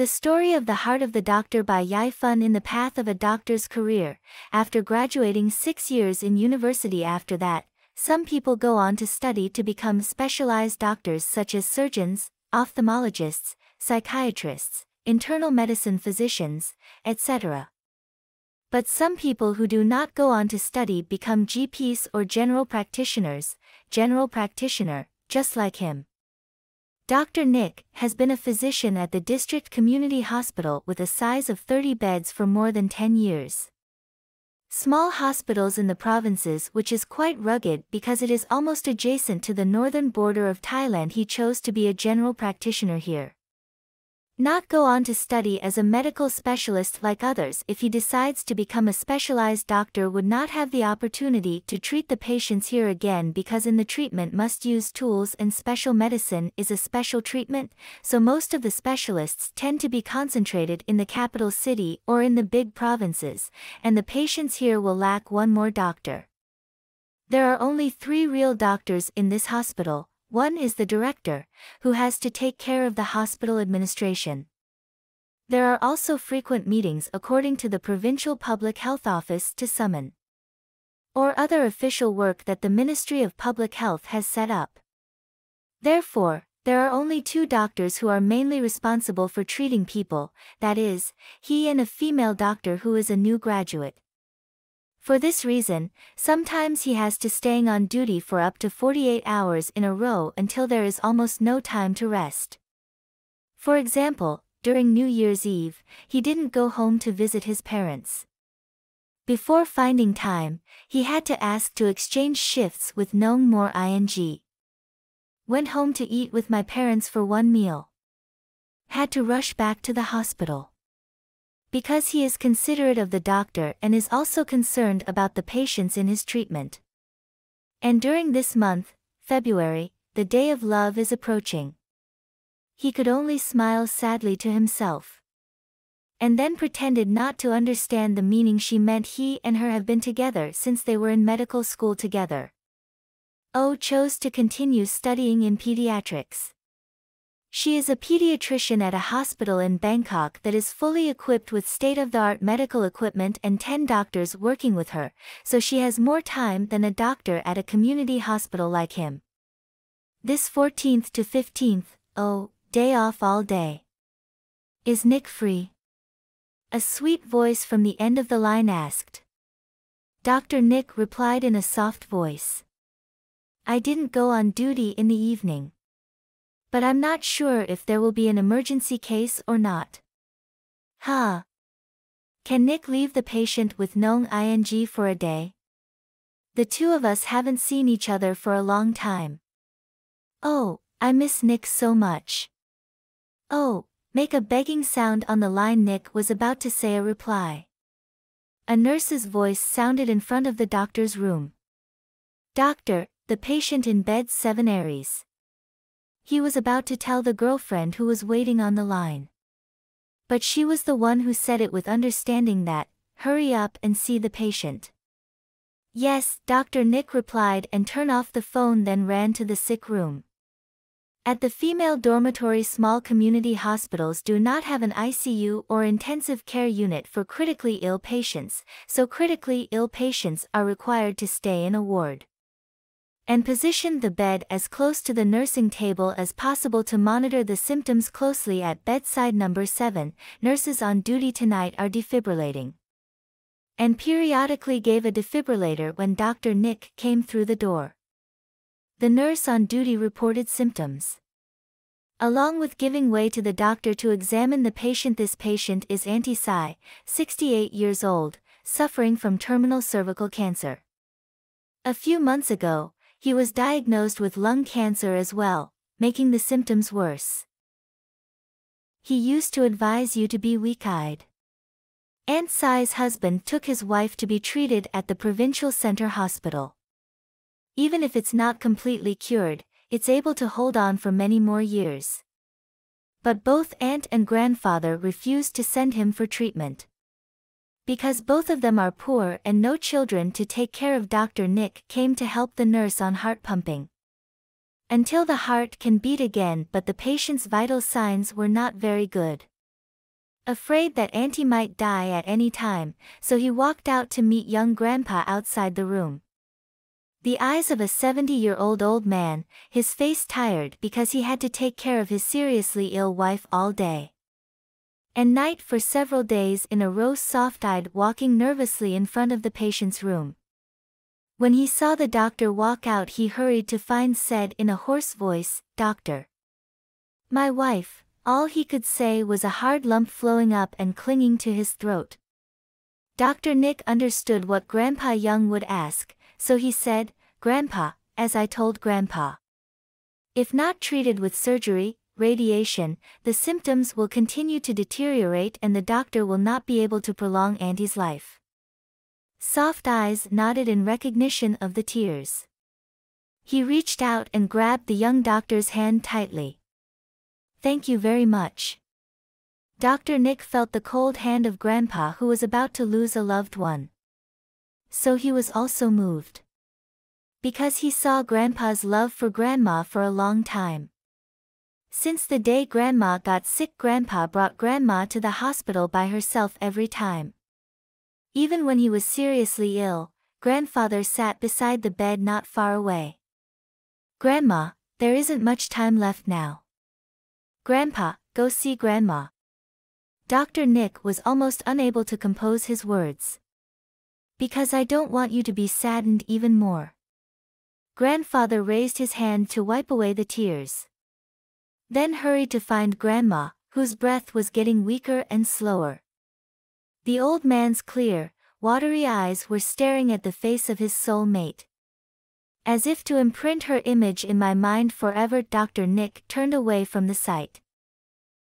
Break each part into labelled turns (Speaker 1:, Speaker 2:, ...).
Speaker 1: The Story of the Heart of the Doctor by YaiFun. In the path of a doctor's career, after graduating 6 years in university. After that, some people go on to study to become specialized doctors such as surgeons, ophthalmologists, psychiatrists, internal medicine physicians, etc. But some people who do not go on to study become GPs or general practitioners, just like him. Dr. Nick has been a physician at the district community hospital with a size of 30 beds for more than 10 years. Small hospitals in the provinces, which is quite rugged because it is almost adjacent to the northern border of Thailand. He chose to be a general practitioner here. Not go on to study as a medical specialist like others. If he decides to become a specialized doctor, would not have the opportunity to treat the patients here again, because in the treatment must use tools and special medicine is a special treatment, so most of the specialists tend to be concentrated in the capital city or in the big provinces, and the patients here will lack one more doctor. There are only 3 real doctors in this hospital. One is the director, who has to take care of the hospital administration. There are also frequent meetings according to the provincial public health office to summon or other official work that the Ministry of Public Health has set up. Therefore, there are only 2 doctors who are mainly responsible for treating people, that is, he and a female doctor who is a new graduate. For this reason, sometimes he has to staying on duty for up to 48 hours in a row until there is almost no time to rest. For example, during New Year's Eve, he didn't go home to visit his parents. Before finding time, he had to ask to exchange shifts with no more ing. Went home to eat with my parents for one meal. Had to rush back to the hospital. Because he is considerate of the doctor and is also concerned about the patients in his treatment. And during this month, February, the day of love is approaching. He could only smile sadly to himself. And then pretended not to understand the meaning she meant. He and her have been together since they were in medical school together. O chose to continue studying in pediatrics. She is a pediatrician at a hospital in Bangkok that is fully equipped with state-of-the-art medical equipment and 10 doctors working with her, so she has more time than a doctor at a community hospital like him. This 14th to 15th, day off all day. Is Nick free? A sweet voice from the end of the line asked. Dr. Nick replied in a soft voice. I didn't go on duty in the evening. But I'm not sure if there will be an emergency case or not. Huh? Can Nick leave the patient with no ing for a day? The 2 of us haven't seen each other for a long time. Oh, I miss Nick so much. Oh, make a begging sound on the line. Nick was about to say a reply. A nurse's voice sounded in front of the doctor's room. Doctor, the patient in bed 7 Aries. He was about to tell the girlfriend who was waiting on the line. But she was the one who said it with understanding that, hurry up and see the patient. Yes, Dr. Nick replied and turned off the phone, then ran to the sick room. At the female dormitory, small community hospitals do not have an ICU or intensive care unit for critically ill patients, so critically ill patients are required to stay in a ward. And positioned the bed as close to the nursing table as possible to monitor the symptoms closely. At bedside number 7, nurses on duty tonight are defibrillating. And periodically gave a defibrillator when Dr. Nick came through the door. The nurse on duty reported symptoms, along with giving way to the doctor to examine the patient. This patient is Auntie Sai, 68 years old, suffering from terminal cervical cancer. A few months ago, he was diagnosed with lung cancer as well, making the symptoms worse. He used to advise you to be weak-eyed. Aunt Sai's husband took his wife to be treated at the provincial center hospital. Even if it's not completely cured, it's able to hold on for many more years. But both aunt and grandfather refused to send him for treatment. Because both of them are poor and no children to take care of. Dr. Nick came to help the nurse on heart pumping. Until the heart can beat again, but the patient's vital signs were not very good. afraid that Auntie might die at any time, so he walked out to meet young Grandpa outside the room. The eyes of a 70-year-old old man, his face tired because he had to take care of his seriously ill wife all day and night for several days in a row, soft-eyed, walking nervously in front of the patient's room. When he saw the doctor walk out, he hurried to find, said in a hoarse voice, "Doctor." "My wife." All he could say was a hard lump flowing up and clinging to his throat. Dr. Nick understood what Grandpa Young would ask, so he said, "Grandpa, as I told Grandpa. If not treated with surgery, radiation, the symptoms will continue to deteriorate and the doctor will not be able to prolong Auntie's life." Soft eyes nodded in recognition of the tears. He reached out and grabbed the young doctor's hand tightly. "Thank you very much." Dr. Nick felt the cold hand of Grandpa, who was about to lose a loved one. So he was also moved, because he saw Grandpa's love for Grandma for a long time. Since the day Grandma got sick, Grandpa brought Grandma to the hospital by herself every time. Even when he was seriously ill, Grandfather sat beside the bed not far away. "Grandma, there isn't much time left now. Grandpa, go see Grandma." Dr. Nick was almost unable to compose his words. "Because I don't want you to be saddened even more." Grandfather raised his hand to wipe away the tears, then hurried to find Grandma, whose breath was getting weaker and slower. The old man's clear, watery eyes were staring at the face of his soul mate. "As if to imprint her image in my mind forever." Dr. Nick turned away from the sight.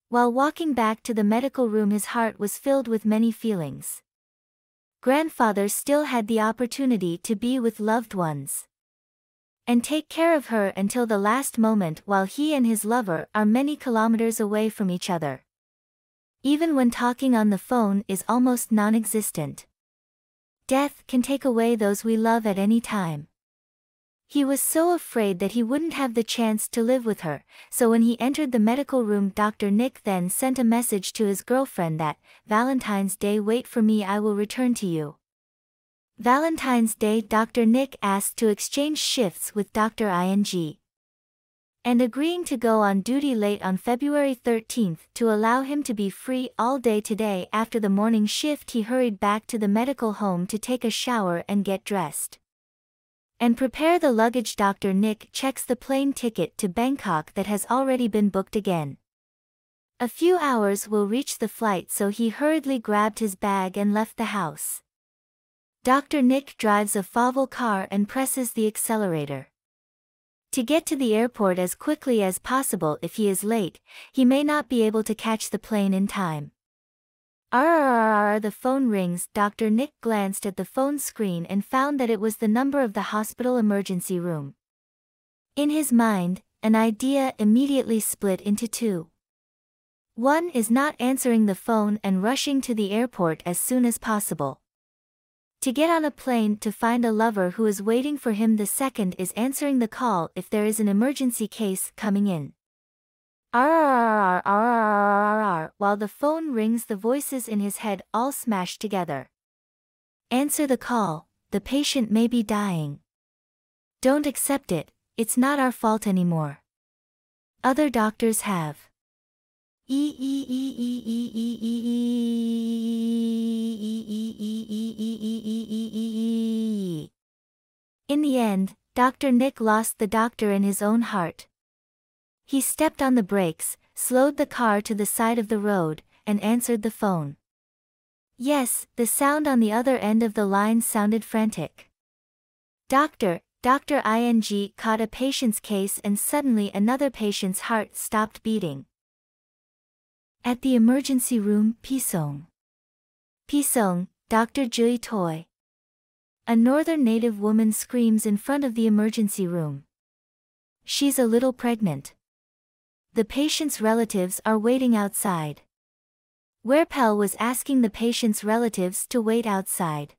Speaker 1: While walking back to the medical room, his heart was filled with many feelings. Grandfather still had the opportunity to be with loved ones and take care of her until the last moment, while he and his lover are many kilometers away from each other. Even when talking on the phone is almost non-existent. Death can take away those we love at any time. He was so afraid that he wouldn't have the chance to live with her, so when he entered the medical room, Dr. Nick then sent a message to his girlfriend that, "Valentine's Day, wait for me, I will return to you." Valentine's Day, Dr. Nick asked to exchange shifts with Dr. Ing. And agreeing to go on duty late on February 13th to allow him to be free all day today. After the morning shift, he hurried back to the medical home to take a shower and get dressed and prepare the luggage. Dr. Nick checks the plane ticket to Bangkok that has already been booked again. A few hours will reach the flight, so he hurriedly grabbed his bag and left the house. Dr. Nick drives a Volvo car and presses the accelerator to get to the airport as quickly as possible. If he is late, he may not be able to catch the plane in time. The phone rings. Dr. Nick glanced at the phone screen and found that it was the number of the hospital emergency room. In his mind, an idea immediately split into two. One is not answering the phone and rushing to the airport as soon as possible to get on a plane to find a lover who is waiting for him. The second is answering the call if there is an emergency case coming in. While the phone rings, the voices in his head all smash together. "Answer the call, the patient may be dying. Don't accept it, it's not our fault anymore. Other doctors have." In the end, Dr. Nick lost the doctor in his own heart. He stepped on the brakes, slowed the car to the side of the road, and answered the phone. Yes, the sound on the other end of the line sounded frantic. Dr. Ing caught a patient's case, and suddenly another patient's heart stopped beating. At the emergency room, Pisong, Dr. Jui Toy. A northern native woman screams in front of the emergency room. She's a little pregnant. The patient's relatives are waiting outside. Werpel was asking the patient's relatives to wait outside,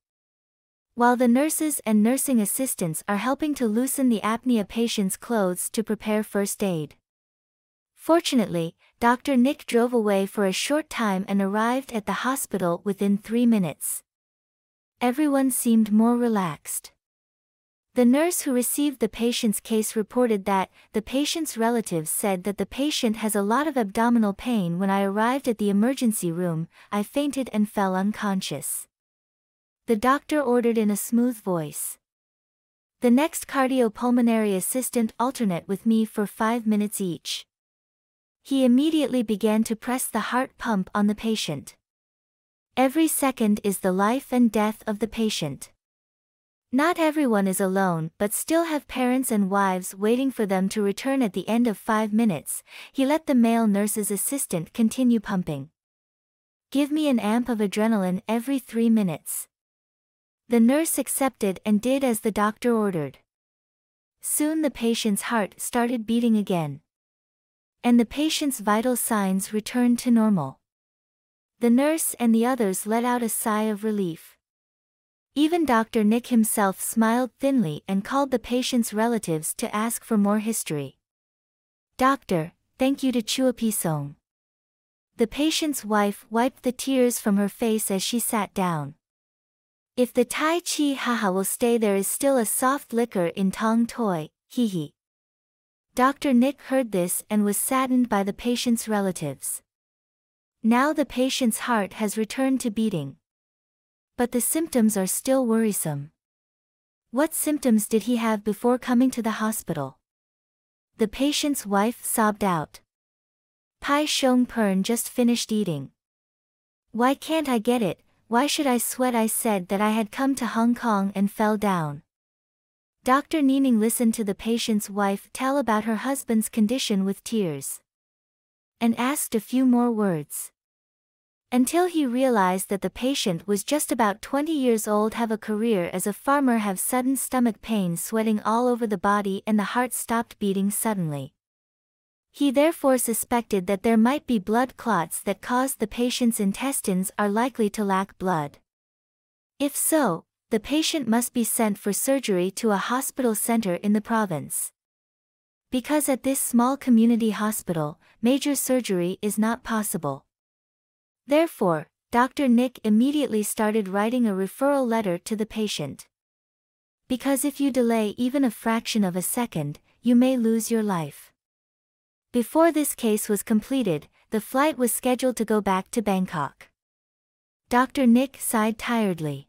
Speaker 1: while the nurses and nursing assistants are helping to loosen the apnea patient's clothes to prepare first aid. Fortunately, Dr. Nick drove away for a short time and arrived at the hospital within 3 minutes. Everyone seemed more relaxed. The nurse who received the patient's case reported that the patient's relatives said that the patient has a lot of abdominal pain. When I arrived at the emergency room, I fainted and fell unconscious. The doctor ordered in a smooth voice. The next cardiopulmonary assistant alternate with me for 5 minutes each. He immediately began to press the heart pump on the patient. Every second is the life and death of the patient. Not everyone is alone but still have parents and wives waiting for them to return at the end of 5 minutes. He let the male nurse's assistant continue pumping. Give me an amp of adrenaline every 3 minutes. The nurse accepted and did as the doctor ordered. Soon the patient's heart started beating again. And the patient's vital signs returned to normal. The nurse and the others let out a sigh of relief. Even Dr. Nick himself smiled thinly and called the patient's relatives to ask for more history. Doctor, thank you to Chuapisong. The patient's wife wiped the tears from her face as she sat down. If the Tai Chi haha will stay, there is still a soft liquor in Tong Toi, hee hee. Dr. Nick heard this and was saddened by the patient's relatives. Now the patient's heart has returned to beating. But the symptoms are still worrisome. What symptoms did he have before coming to the hospital? The patient's wife sobbed out. Pai Shong Pern just finished eating. Why can't I get it? Why should I sweat? I said that I had come to Hong Kong and fell down. Dr. Nining listened to the patient's wife tell about her husband's condition with tears. And asked a few more words. Until he realized that the patient was just about 20 years old, have a career as a farmer, have sudden stomach pain, sweating all over the body, and the heart stopped beating suddenly. He therefore suspected that there might be blood clots that caused the patient's intestines are likely to lack blood. If so, the patient must be sent for surgery to a hospital center in the province. Because at this small community hospital, major surgery is not possible. Therefore, Dr. Nick immediately started writing a referral letter to the patient. Because if you delay even a fraction of a second, you may lose your life. Before this case was completed, the flight was scheduled to go back to Bangkok. Dr. Nick sighed tiredly.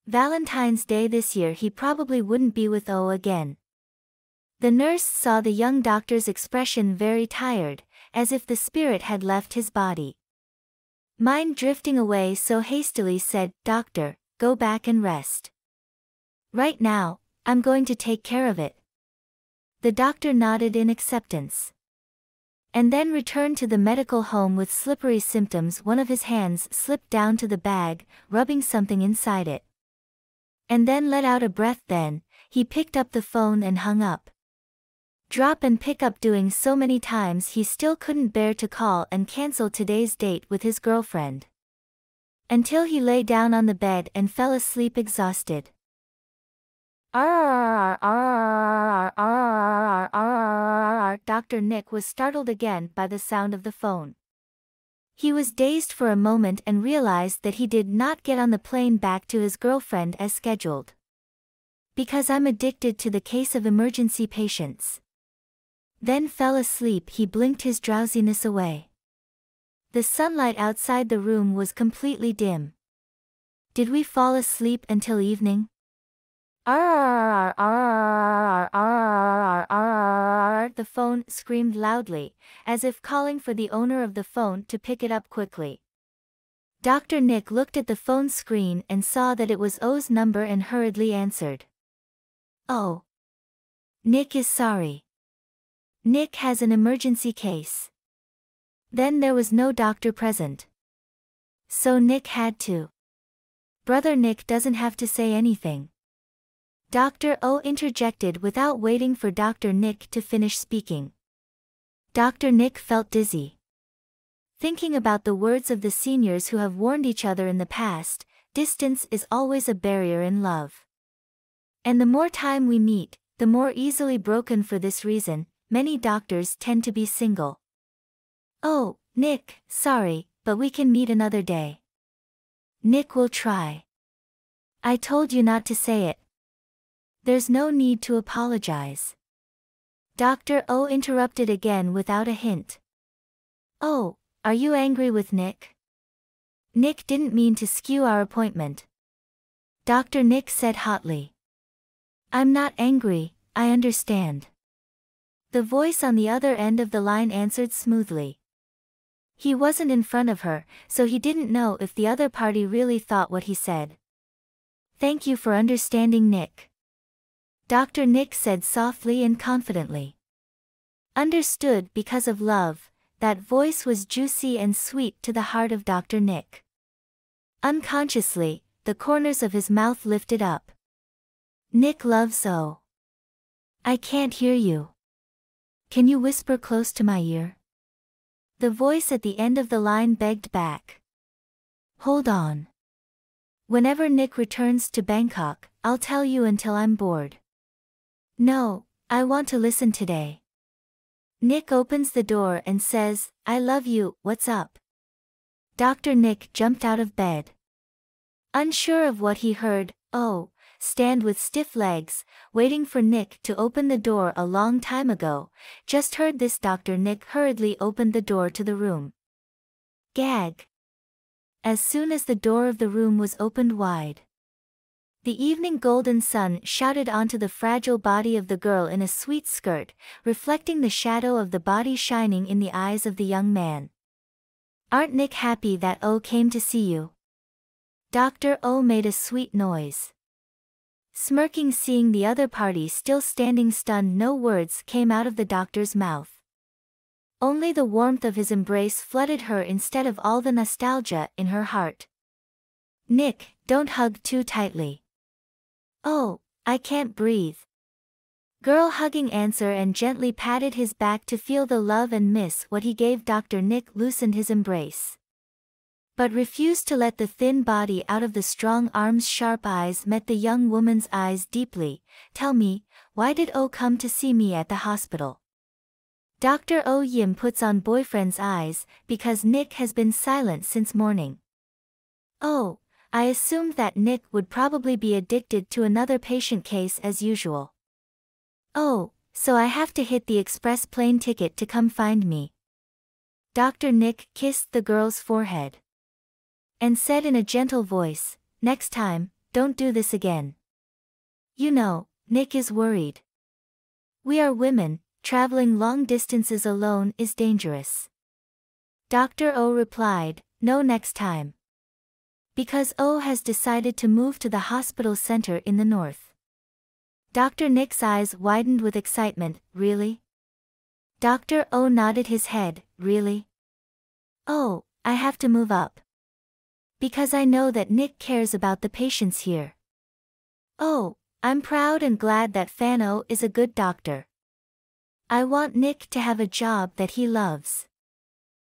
Speaker 1: Valentine's Day this year he probably wouldn't be with O again. The nurse saw the young doctor's expression very tired, as if the spirit had left his body. Mind drifting away so hastily, said, Doctor, go back and rest. Right now, I'm going to take care of it. The doctor nodded in acceptance. And then returned to the medical home with slippery symptoms. One of his hands slipped down to the bag, rubbing something inside it. And then let out a breath. Then, he picked up the phone and hung up. Drop and pick up, doing so many times he still couldn't bear to call and cancel today's date with his girlfriend. Until he lay down on the bed and fell asleep exhausted. Dr. Nick was startled again by the sound of the phone. He was dazed for a moment and realized that he did not get on the plane back to his girlfriend as scheduled. Because I'm addicted to the case of emergency patients. Then fell asleep. He blinked his drowsiness away. The sunlight outside the room was completely dim. Did we fall asleep until evening? The phone screamed loudly, as if calling for the owner of the phone to pick it up quickly. Dr. Nick looked at the phone screen and saw that it was O's number and hurriedly answered. Oh. Nick is sorry. Nick has an emergency case. Then there was no doctor present. So Nick had to. Brother Nick doesn't have to say anything. Dr. O interjected without waiting for Dr. Nick to finish speaking. Dr. Nick felt dizzy. Thinking about the words of the seniors who have warned each other in the past, distance is always a barrier in love. And the more time we meet, the more easily broken. For this reason, many doctors tend to be single. Oh, Nick, sorry, but we can meet another day. Nick will try. I told you not to say it. There's no need to apologize. Dr. O interrupted again without a hint. Oh, are you angry with Nick? Nick didn't mean to skew our appointment. Dr. Nick said hotly. I'm not angry, I understand. The voice on the other end of the line answered smoothly. He wasn't in front of her, so he didn't know if the other party really thought what he said. Thank you for understanding, Nick. Dr. Nick said softly and confidently. Understood because of love, that voice was juicy and sweet to the heart of Dr. Nick. Unconsciously, the corners of his mouth lifted up. Nick loves O. I can't hear you. Can you whisper close to my ear? The voice at the end of the line begged back. Hold on. Whenever Nick returns to Bangkok, I'll tell you until I'm bored. No, I want to listen today. Nick opens the door and says, I love you, what's up? Dr. Nick jumped out of bed. Unsure of what he heard, O, stand with stiff legs, waiting for Nick to open the door a long time ago, just heard this. Dr. Nick hurriedly opened the door to the room. Gag. As soon as the door of the room was opened wide, the evening golden sun shouted onto the fragile body of the girl in a sweet skirt, reflecting the shadow of the body shining in the eyes of the young man. Aren't Nick happy that O came to see you? Dr. O made a sweet noise. Smirking, seeing the other party still standing stunned, no words came out of the doctor's mouth. Only the warmth of his embrace flooded her instead of all the nostalgia in her heart. Nick, don't hug too tightly. Oh, I can't breathe. Girl hugging answer and gently patted his back to feel the love and miss what he gave. Dr. Nick loosened his embrace, but refused to let the thin body out of the strong arms. Sharp eyes met the young woman's eyes deeply. Tell me, why did O come to see me at the hospital? Dr. O Yim puts on boyfriend's eyes, because Nick has been silent since morning. Oh, I assumed that Nick would probably be addicted to another patient case as usual. Oh, so I have to hit the express plane ticket to come find me. Dr. Nick kissed the girl's forehead and said in a gentle voice, next time, don't do this again. You know, Nick is worried. We are women, traveling long distances alone is dangerous. Dr. O replied, no, next time. Because O has decided to move to the hospital center in the north. Dr. Nick's eyes widened with excitement. Really? Dr. O nodded his head. Really? Oh, I have to move up. Because I know that Nick cares about the patients here. Oh, I'm proud and glad that Fano is a good doctor. I want Nick to have a job that he loves.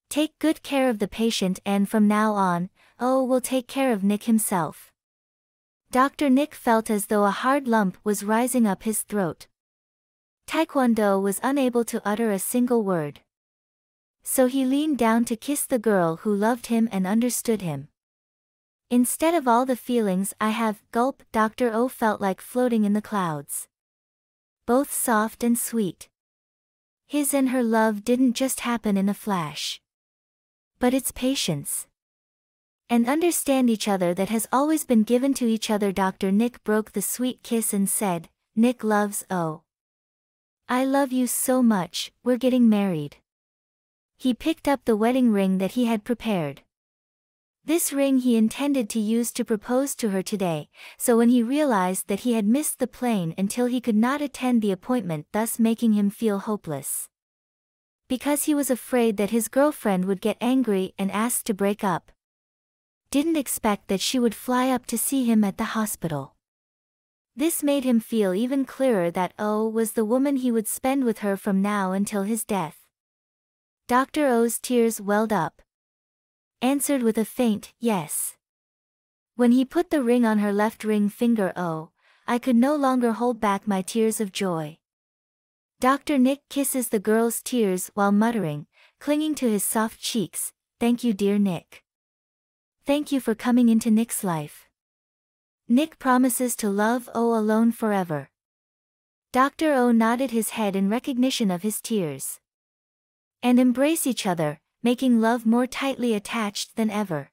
Speaker 1: Take good care of the patient, and from now on, O will take care of Nick himself. Dr. Nick felt as though a hard lump was rising up his throat. Taekwondo was unable to utter a single word. So he leaned down to kiss the girl who loved him and understood him. Instead of all the feelings I have, gulp, Dr. O felt like floating in the clouds. Both soft and sweet. His and her love didn't just happen in a flash. But it's patience and understand each other that has always been given to each other. Dr. Nick broke the sweet kiss and said, Nick loves O. I love you so much, we're getting married. He picked up the wedding ring that he had prepared. This ring he intended to use to propose to her today, so when he realized that he had missed the plane until he could not attend the appointment, thus making him feel hopeless. Because he was afraid that his girlfriend would get angry and ask to break up. Didn't expect that she would fly up to see him at the hospital. This made him feel even clearer that O was the woman he would spend with her from now until his death. Dr. O's tears welled up. Answered with a faint, yes. When he put the ring on her left ring finger, oh, I could no longer hold back my tears of joy. Dr. Nick kisses the girl's tears while muttering, clinging to his soft cheeks. Thank you, dear Nick. Thank you for coming into Nick's life. Nick promises to love O alone forever. Dr. O nodded his head in recognition of his tears. And embrace each other, making love more tightly attached than ever.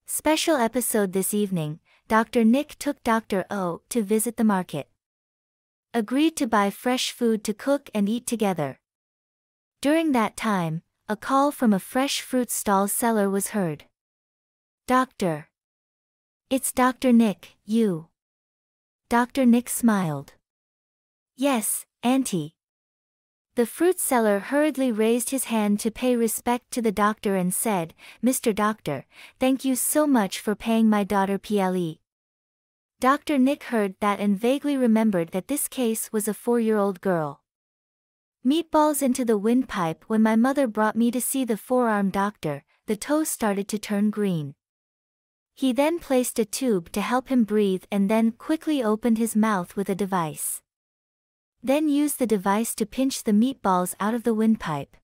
Speaker 1: Special episode this evening, Dr. Nick took Dr. O to visit the market. Agreed to buy fresh food to cook and eat together. During that time, a call from a fresh fruit stall seller was heard. Doctor. It's Dr. Nick, you. Dr. Nick smiled. Yes, Auntie. The fruit seller hurriedly raised his hand to pay respect to the doctor and said, Mr. Doctor, thank you so much for paying my daughter PLE. Dr. Nick heard that and vaguely remembered that this case was a 4-year-old girl. Meatballs into the windpipe. When my mother brought me to see the forearm doctor, the toe started to turn green. He then placed a tube to help him breathe and then quickly opened his mouth with a device. Then used the device to pinch the meatballs out of the windpipe.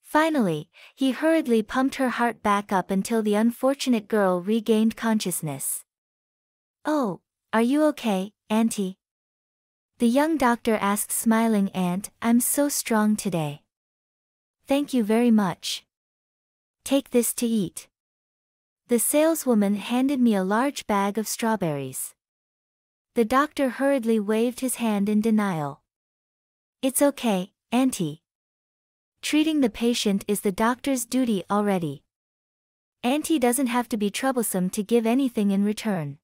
Speaker 1: Finally, he hurriedly pumped her heart back up until the unfortunate girl regained consciousness. Oh, are you okay, Auntie? The young doctor asked smiling. Aunt, I'm so strong today. Thank you very much. Take this to eat. The saleswoman handed me a large bag of strawberries. The doctor hurriedly waved his hand in denial. It's okay, Auntie. Treating the patient is the doctor's duty already. Auntie doesn't have to be troublesome to give anything in return.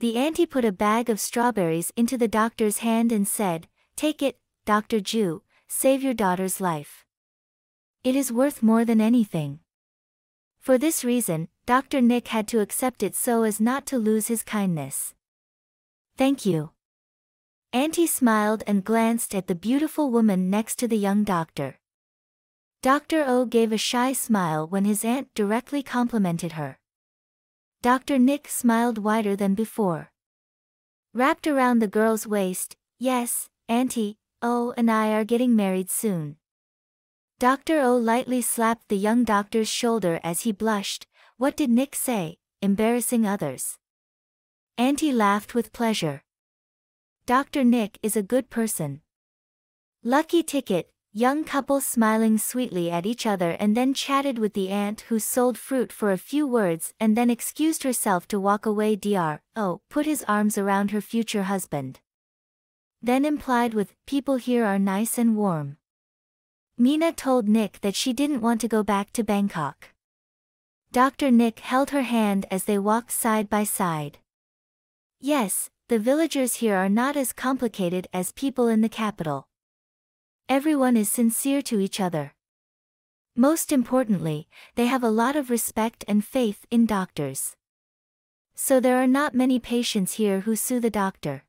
Speaker 1: The auntie put a bag of strawberries into the doctor's hand and said, Take it, Dr. Ju, save your daughter's life. It is worth more than anything. For this reason, Dr. Nick had to accept it so as not to lose his kindness. Thank you. Auntie smiled and glanced at the beautiful woman next to the young doctor. Dr. O gave a shy smile when his aunt directly complimented her. Dr. Nick smiled wider than before. Wrapped around the girl's waist, Yes, Auntie, O and I are getting married soon. Dr. O lightly slapped the young doctor's shoulder as he blushed. What did Nick say? Embarrassing others. Auntie laughed with pleasure. Dr. Nick is a good person. Lucky ticket. Young couple smiling sweetly at each other and then chatted with the aunt who sold fruit for a few words and then excused herself to walk away. Dr. O put his arms around her future husband. Then implied with, People here are nice and warm. Mina told Nick that she didn't want to go back to Bangkok. Dr. Nick held her hand as they walked side by side. Yes, the villagers here are not as complicated as people in the capital. Everyone is sincere to each other. Most importantly, they have a lot of respect and faith in doctors. So there are not many patients here who sue the doctor.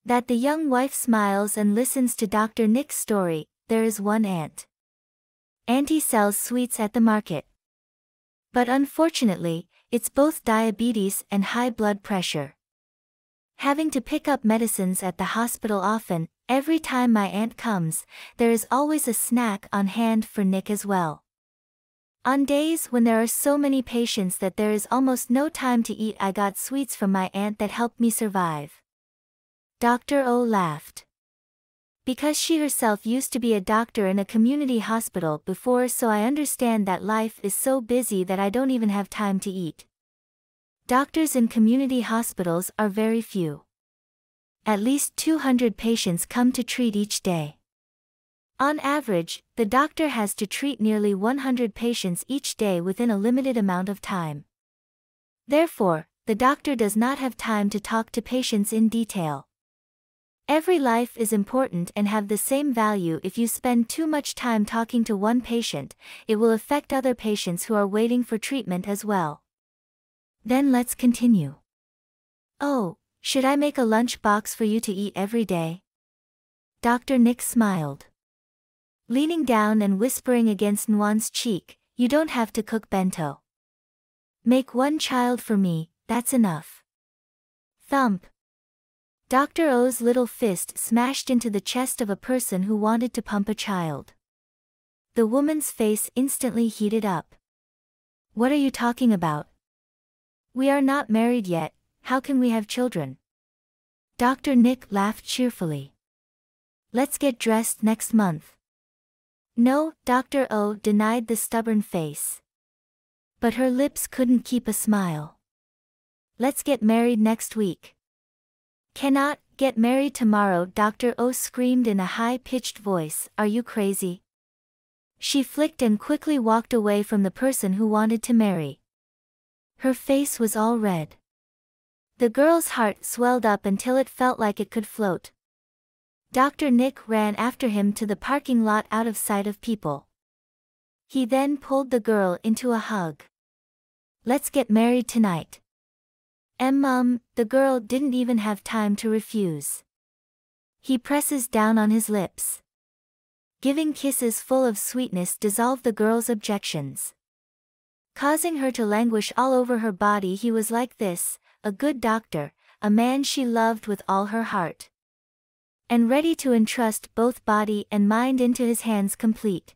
Speaker 1: That the young wife smiles and listens to Dr. Nick's story. There is one aunt. Auntie sells sweets at the market. But unfortunately, it's both diabetes and high blood pressure. Having to pick up medicines at the hospital often. Every time my aunt comes, there is always a snack on hand for Nick as well. On days when there are so many patients that there is almost no time to eat, I got sweets from my aunt that helped me survive. Dr. O laughed. Because she herself used to be a doctor in a community hospital before, so I understand that life is so busy that I don't even have time to eat. Doctors in community hospitals are very few. At least 200 patients come to treat each day. On average, the doctor has to treat nearly 100 patients each day within a limited amount of time. Therefore, the doctor does not have time to talk to patients in detail. Every life is important and have the same value. If you spend too much time talking to one patient, it will affect other patients who are waiting for treatment as well. Then let's continue. Oh, should I make a lunch box for you to eat every day? Dr. Nick smiled. Leaning down and whispering against Nguyen's cheek, You don't have to cook bento. Make one child for me, that's enough. Thump. Dr. O's little fist smashed into the chest of a person who wanted to pump a child. The woman's face instantly heated up. What are you talking about? We are not married yet, how can we have children? Dr. Nick laughed cheerfully. Let's get dressed next month. No, Dr. O denied the stubborn face. But her lips couldn't keep a smile. Let's get married next week. Cannot get married tomorrow, Dr. O screamed in a high-pitched voice. Are you crazy? She flicked and quickly walked away from the person who wanted to marry. Her face was all red. The girl's heart swelled up until it felt like it could float. Dr. Nick ran after him to the parking lot out of sight of people. He then pulled the girl into a hug. Let's get married tonight. The girl didn't even have time to refuse. He presses down on his lips. Giving kisses full of sweetness dissolved the girl's objections. Causing her to languish all over her body, he was like this, a good doctor, a man she loved with all her heart. And ready to entrust both body and mind into his hands complete.